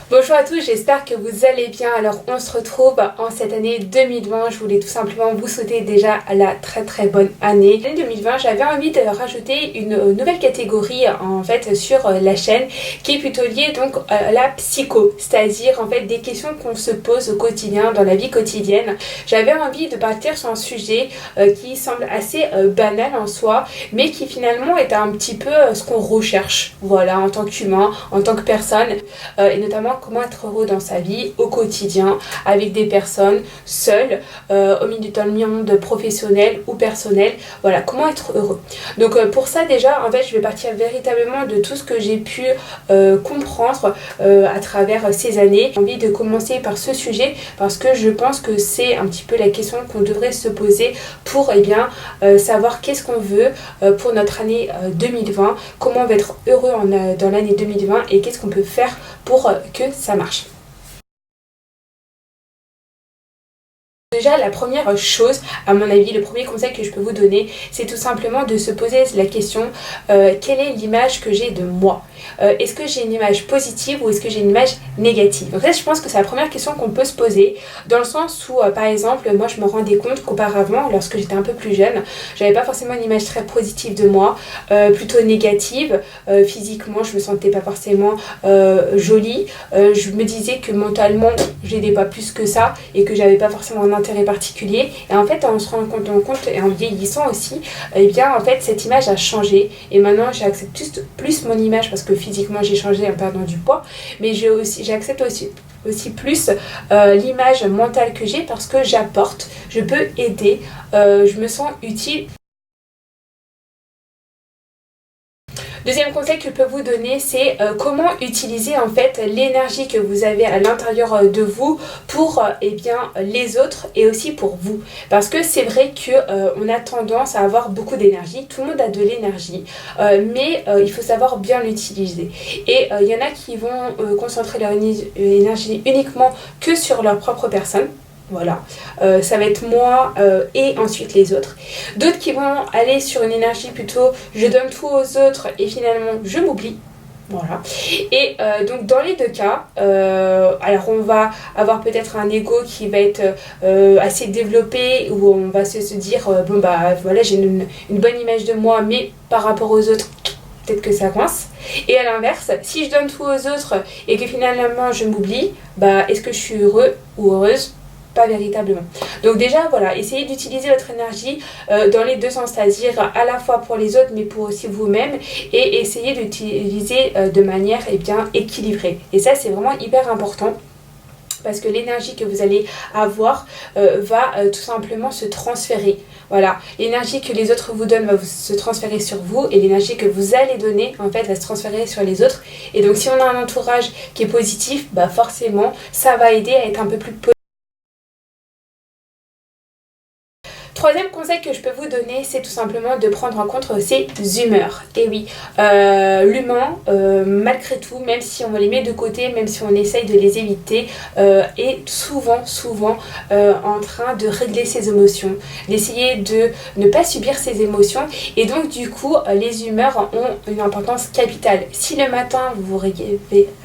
Bonjour à tous, j'espère que vous allez bien. Alors on se retrouve en cette année 2020. Je voulais tout simplement vous souhaiter déjà la très bonne année. L'année 2020, j'avais envie de rajouter une nouvelle catégorie en fait sur la chaîne qui est plutôt liée donc à la psycho, c'est-à-dire en fait des questions qu'on se pose au quotidien, dans la vie quotidienne. J'avais envie de partir sur un sujet qui semble assez banal en soi, mais qui finalement est un petit peu ce qu'on recherche, voilà, en tant qu'humain, en tant que personne, et notamment comment être heureux dans sa vie au quotidien avec des personnes seules au milieu d'un monde professionnel ou personnel. Voilà, comment être heureux. Donc pour ça déjà en fait je vais partir véritablement de tout ce que j'ai pu comprendre à travers ces années. J'ai envie de commencer par ce sujet parce que je pense que c'est un petit peu la question qu'on devrait se poser pour savoir qu'est-ce qu'on veut pour notre année 2020, comment on va être heureux dans l'année 2020 et qu'est-ce qu'on peut faire pour que ça marche. Déjà, la première chose, à mon avis, le premier conseil que je peux vous donner, c'est tout simplement de se poser la question quelle est l'image que j'ai de moi? Est-ce que j'ai une image positive ou est-ce que j'ai une image négative? Donc ça, je pense que c'est la première question qu'on peut se poser, dans le sens où, par exemple, moi, je me rendais compte qu'auparavant, lorsque j'étais un peu plus jeune, j'avais pas forcément une image très positive de moi, plutôt négative. Physiquement, je me sentais pas forcément jolie. Je me disais que mentalement, j'aidais pas plus que ça et que j'avais pas forcément un intérêt particulier. Et en fait, en se rendant compte et en vieillissant aussi, eh bien en fait cette image a changé et maintenant j'accepte plus mon image parce que physiquement j'ai changé en perdant du poids, mais j'accepte aussi plus l'image mentale que j'ai parce que j'apporte, je peux aider, je me sens utile. Deuxième conseil que je peux vous donner, c'est comment utiliser en fait l'énergie que vous avez à l'intérieur de vous pour les autres et aussi pour vous. Parce que c'est vrai qu'on a tendance à avoir beaucoup d'énergie, tout le monde a de l'énergie, mais il faut savoir bien l'utiliser. Et il y en a qui vont concentrer leur énergie uniquement que sur leur propre personne. Voilà, ça va être moi et ensuite les autres. D'autres qui vont aller sur une énergie plutôt je donne tout aux autres et finalement je m'oublie. Voilà. Et donc dans les deux cas, alors on va avoir peut-être un ego qui va être assez développé, où on va se dire bon bah voilà, j'ai une bonne image de moi, mais par rapport aux autres, peut-être que ça coince. Et à l'inverse, si je donne tout aux autres et que finalement je m'oublie, bah est-ce que je suis heureux ou heureuse? Pas véritablement. Donc déjà voilà, essayez d'utiliser votre énergie dans les deux sens, c'est-à-dire à la fois pour les autres mais pour aussi vous-même, et essayez d'utiliser de manière équilibrée. Et ça c'est vraiment hyper important, parce que l'énergie que vous allez avoir va tout simplement se transférer. Voilà, l'énergie que les autres vous donnent va se transférer sur vous, et l'énergie que vous allez donner en fait va se transférer sur les autres. Et donc si on a un entourage qui est positif, bah forcément ça va aider à être un peu plus positif. Troisième conseil que je peux vous donner, c'est tout simplement de prendre en compte ses humeurs. Et oui, l'humain, malgré tout, même si on les met de côté, même si on essaye de les éviter, est souvent en train de régler ses émotions, d'essayer de ne pas subir ses émotions. Et donc du coup, les humeurs ont une importance capitale. Si le matin, vous vous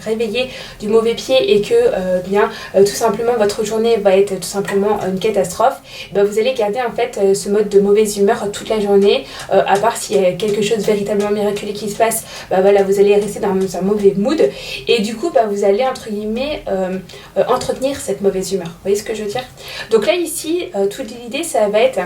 réveillez du mauvais pied et que tout simplement votre journée va être tout simplement une catastrophe, bah, vous allez garder en fait ce mode de mauvaise humeur toute la journée, à part s'il y a quelque chose véritablement miraculeux qui se passe, bah voilà, vous allez rester dans un mauvais mood, et du coup bah, vous allez entre guillemets entretenir cette mauvaise humeur. Vous voyez ce que je veux dire? Donc là ici, toute l'idée ça va être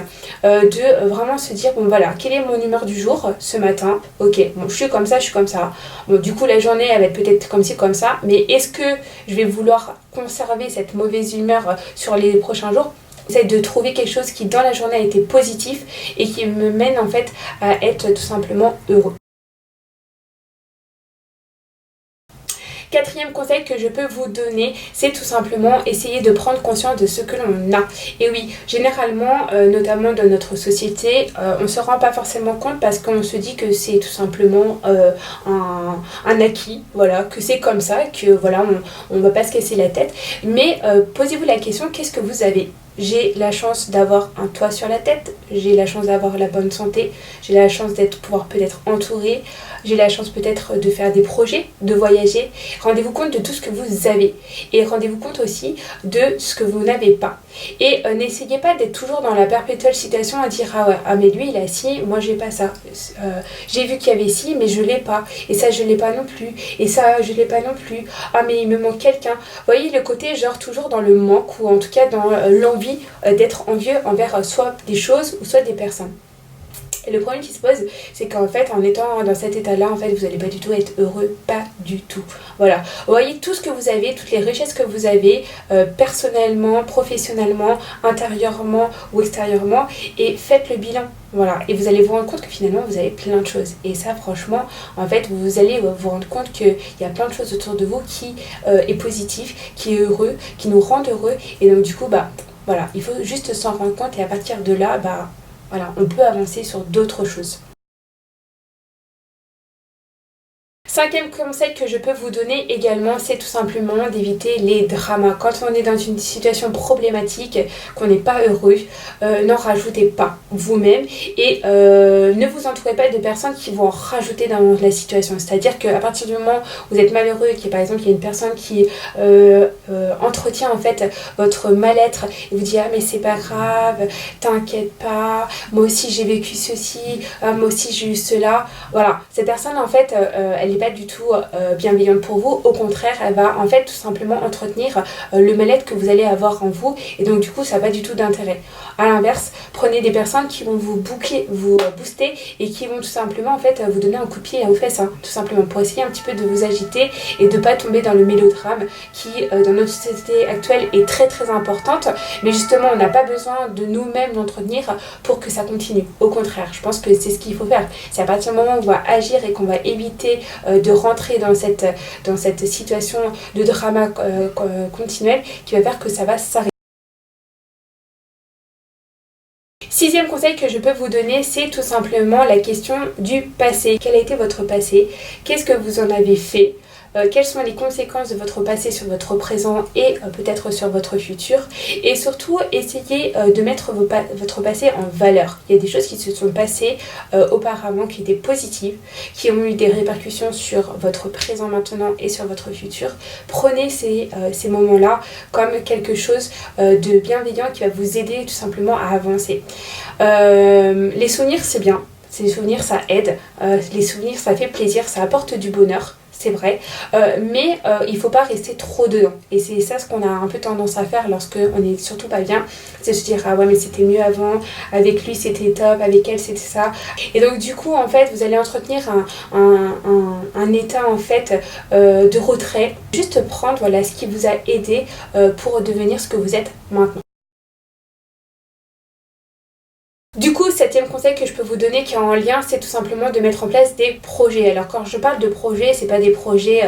de vraiment se dire bon voilà, quelle est mon humeur du jour ce matin? Ok, bon je suis comme ça, bon du coup la journée elle va être peut-être comme ci comme ça, mais est-ce que je vais vouloir conserver cette mauvaise humeur sur les prochains jours? J'essaie de trouver quelque chose qui dans la journée a été positif et qui me mène en fait à être tout simplement heureux. Quatrième conseil que je peux vous donner, c'est tout simplement essayer de prendre conscience de ce que l'on a. Et oui, généralement, notamment dans notre société, on ne se rend pas forcément compte parce qu'on se dit que c'est tout simplement un acquis, voilà, que c'est comme ça, que voilà, on ne va pas se casser la tête. Mais posez-vous la question, qu'est-ce que vous avez? J'ai la chance d'avoir un toit sur la tête, j'ai la chance d'avoir la bonne santé, j'ai la chance d'être pouvoir peut-être entourée, j'ai la chance peut-être de faire des projets, de voyager. Rendez-vous compte de tout ce que vous avez et rendez-vous compte aussi de ce que vous n'avez pas. Et n'essayez pas d'être toujours dans la perpétuelle citation à dire ah ouais, ah mais lui il a ci, moi j'ai pas ça. J'ai vu qu'il y avait ci, mais je l'ai pas. Et ça je l'ai pas non plus. Et ça je l'ai pas non plus. Ah mais il me manque quelqu'un. Vous voyez le côté genre toujours dans le manque ou en tout cas dans l'envie d'être envieux envers soit des choses ou soit des personnes. Et le problème qui se pose, c'est qu'en fait, en étant dans cet état-là, en fait, vous n'allez pas du tout être heureux, pas du tout. Voilà. Vous voyez tout ce que vous avez, toutes les richesses que vous avez, personnellement, professionnellement, intérieurement ou extérieurement, et faites le bilan. Voilà. Et vous allez vous rendre compte que finalement, vous avez plein de choses. Et ça, franchement, en fait, vous allez vous rendre compte qu'il y a plein de choses autour de vous qui est positif, qui est heureux, qui nous rendent heureux. Et donc, du coup, bah, voilà, il faut juste s'en rendre compte et à partir de là, bah, voilà, on peut avancer sur d'autres choses. Cinquième conseil que je peux vous donner également, c'est tout simplement d'éviter les dramas. Quand on est dans une situation problématique, qu'on n'est pas heureux, n'en rajoutez pas vous-même et ne vous entourez pas de personnes qui vont en rajouter dans la situation. C'est-à-dire qu'à partir du moment où vous êtes malheureux et qu'il par exemple il y a une personne qui entretient en fait votre mal-être et vous dit ah mais c'est pas grave, t'inquiète pas, moi aussi j'ai vécu ceci, moi aussi j'ai eu cela. Voilà, cette personne en fait elle n'est pas du tout bienveillante pour vous, au contraire elle va en fait tout simplement entretenir le mal-être que vous allez avoir en vous et donc du coup ça n'a pas du tout d'intérêt. À l'inverse, prenez des personnes qui vont vous booster et qui vont tout simplement en fait vous donner un coup de pied aux fesses, hein, tout simplement pour essayer un petit peu de vous agiter et de ne pas tomber dans le mélodrame qui dans notre société actuelle est très très importante, mais justement on n'a pas besoin de nous-mêmes d'entretenir pour que ça continue. Au contraire, je pense que c'est ce qu'il faut faire. C'est à partir du moment où on va agir et qu'on va éviter de rentrer dans cette situation de drama continuel qui va faire que ça va s'arrêter. Sixième conseil que je peux vous donner, c'est tout simplement la question du passé. Quel a été votre passé? Qu'est-ce que vous en avez fait? Quelles sont les conséquences de votre passé sur votre présent et peut-être sur votre futur, et surtout essayez de mettre votre passé en valeur. Il y a des choses qui se sont passées auparavant qui étaient positives, qui ont eu des répercussions sur votre présent maintenant et sur votre futur. Prenez ces moments-là comme quelque chose de bienveillant qui va vous aider tout simplement à avancer. Les souvenirs c'est bien, les souvenirs ça aide, les souvenirs ça fait plaisir, ça apporte du bonheur. C'est vrai, mais il ne faut pas rester trop dedans. Et c'est ça ce qu'on a un peu tendance à faire lorsqu'on n'est surtout pas bien. C'est se dire, ah ouais mais c'était mieux avant, avec lui c'était top, avec elle c'était ça. Et donc du coup en fait vous allez entretenir un état en fait de retrait. Juste prendre voilà, ce qui vous a aidé pour devenir ce que vous êtes maintenant. Du coup, septième conseil que je peux vous donner qui est en lien, c'est tout simplement de mettre en place des projets. Alors quand je parle de projets, c'est pas des projets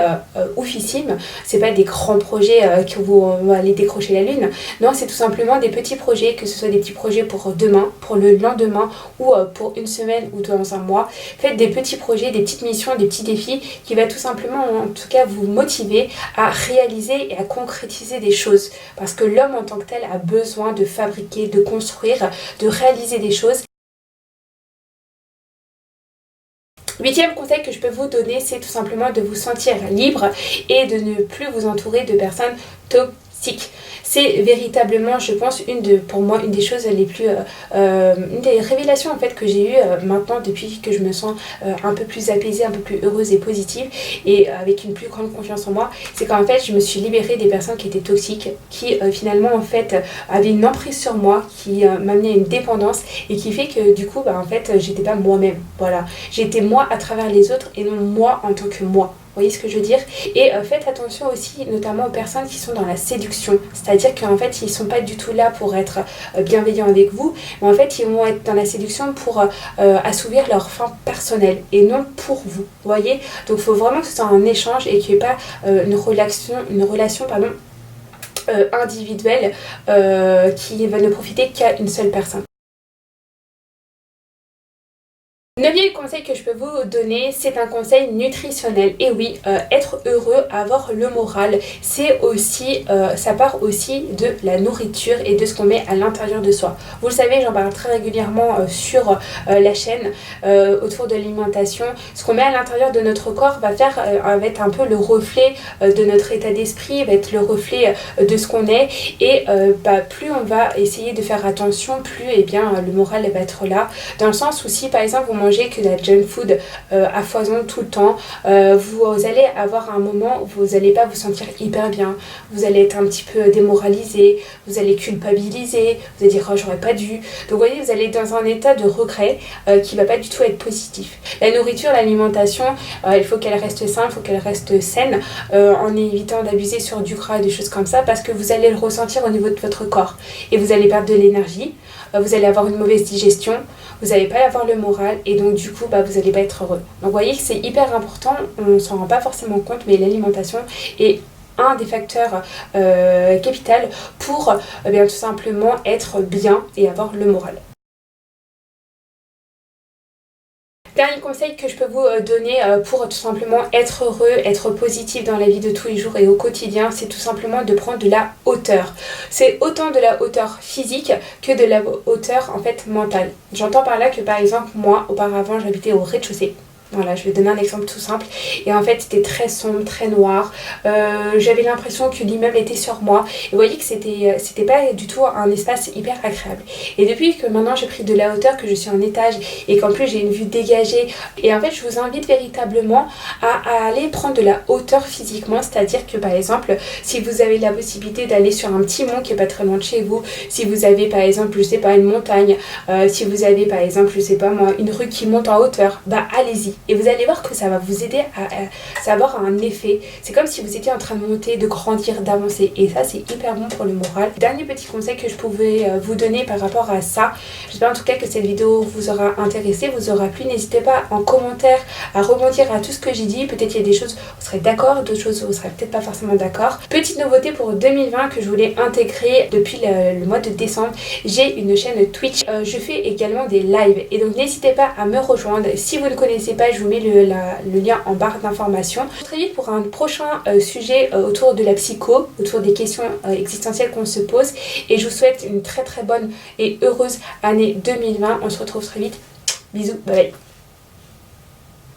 oufissimes, c'est pas des grands projets qui vont aller décrocher la lune. Non, c'est tout simplement des petits projets, que ce soit des petits projets pour demain, pour le lendemain ou pour une semaine ou dans un mois. Faites des petits projets, des petites missions, des petits défis qui va tout simplement en tout cas vous motiver à réaliser et à concrétiser des choses. Parce que l'homme en tant que tel a besoin de fabriquer, de construire, de réaliser des choses. Huitième conseil que je peux vous donner, c'est tout simplement de vous sentir libre et de ne plus vous entourer de personnes toxiques. C'est véritablement, je pense, pour moi, une des choses les plus... une des révélations en fait que j'ai eues maintenant depuis que je me sens un peu plus apaisée, un peu plus heureuse et positive et avec une plus grande confiance en moi, c'est qu'en fait je me suis libérée des personnes qui étaient toxiques, qui finalement en fait avaient une emprise sur moi, qui m'amenaient à une dépendance et qui fait que du coup en fait j'étais pas moi-même. Voilà, j'étais moi à travers les autres et non moi en tant que moi. Vous voyez ce que je veux dire? Et faites attention aussi notamment aux personnes qui sont dans la séduction. C'est-à-dire qu'en fait, ils ne sont pas du tout là pour être bienveillants avec vous, mais en fait, ils vont être dans la séduction pour assouvir leur faim personnelle et non pour vous. Vous voyez? Donc, il faut vraiment que ce soit un échange et qu'il n'y ait pas une relation individuelle qui va ne profiter qu'à une seule personne. Neuvième conseil que je peux vous donner, c'est un conseil nutritionnel. Et oui, être heureux, avoir le moral, c'est aussi, ça part aussi de la nourriture et de ce qu'on met à l'intérieur de soi. Vous le savez, j'en parle très régulièrement sur la chaîne autour de l'alimentation. Ce qu'on met à l'intérieur de notre corps va être un peu le reflet de notre état d'esprit, va être le reflet de ce qu'on est. Et plus on va essayer de faire attention, plus le moral va être là. Dans le sens où si par exemple vous mangez que de la junk food à foison tout le temps, vous allez avoir un moment où vous n'allez pas vous sentir hyper bien, vous allez être un petit peu démoralisé, vous allez culpabiliser, vous allez dire oh j'aurais pas dû. Donc vous voyez, vous allez être dans un état de regret qui va pas du tout être positif. La nourriture, l'alimentation, il faut qu'elle reste simple, il faut qu'elle reste saine, en évitant d'abuser sur du gras et des choses comme ça, parce que vous allez le ressentir au niveau de votre corps et vous allez perdre de l'énergie, vous allez avoir une mauvaise digestion, vous n'allez pas avoir le moral et donc du coup vous n'allez pas être heureux. Donc vous voyez que c'est hyper important, on ne s'en rend pas forcément compte, mais l'alimentation est un des facteurs capital pour tout simplement être bien et avoir le moral. Dernier conseil que je peux vous donner pour tout simplement être heureux, être positif dans la vie de tous les jours et au quotidien, c'est tout simplement de prendre de la hauteur. C'est autant de la hauteur physique que de la hauteur en fait mentale. J'entends par là que par exemple moi auparavant j'habitais au rez-de-chaussée. Voilà, je vais donner un exemple tout simple. Et en fait, c'était très sombre, très noir. J'avais l'impression que l'immeuble était sur moi. Et vous voyez que c'était pas du tout un espace hyper agréable. Et depuis que maintenant j'ai pris de la hauteur, que je suis en étage et qu'en plus j'ai une vue dégagée, et en fait, je vous invite véritablement à aller prendre de la hauteur physiquement. C'est-à-dire que par exemple, si vous avez la possibilité d'aller sur un petit mont qui est pas très loin de chez vous, si vous avez par exemple, je sais pas, une montagne, si vous avez par exemple, je sais pas moi, une rue qui monte en hauteur, allez-y. Et vous allez voir que ça va vous aider à avoir un effet. C'est comme si vous étiez en train de monter, de grandir, d'avancer. Et ça, c'est hyper bon pour le moral. Dernier petit conseil que je pouvais vous donner par rapport à ça. J'espère en tout cas que cette vidéo vous aura intéressé, vous aura plu. N'hésitez pas en commentaire à rebondir à tout ce que j'ai dit. Peut-être il y a des choses où vous serez d'accord, d'autres choses où vous serez peut-être pas forcément d'accord. Petite nouveauté pour 2020 que je voulais intégrer depuis le mois de décembre. J'ai une chaîne Twitch. Je fais également des lives. Et donc n'hésitez pas à me rejoindre. Si vous ne connaissez pas, je vous mets le lien en barre d'informations. Très vite pour un prochain sujet autour de la psycho, autour des questions existentielles qu'on se pose. Et je vous souhaite une très très bonne et heureuse année 2020. On se retrouve très vite. Bisous, bye bye.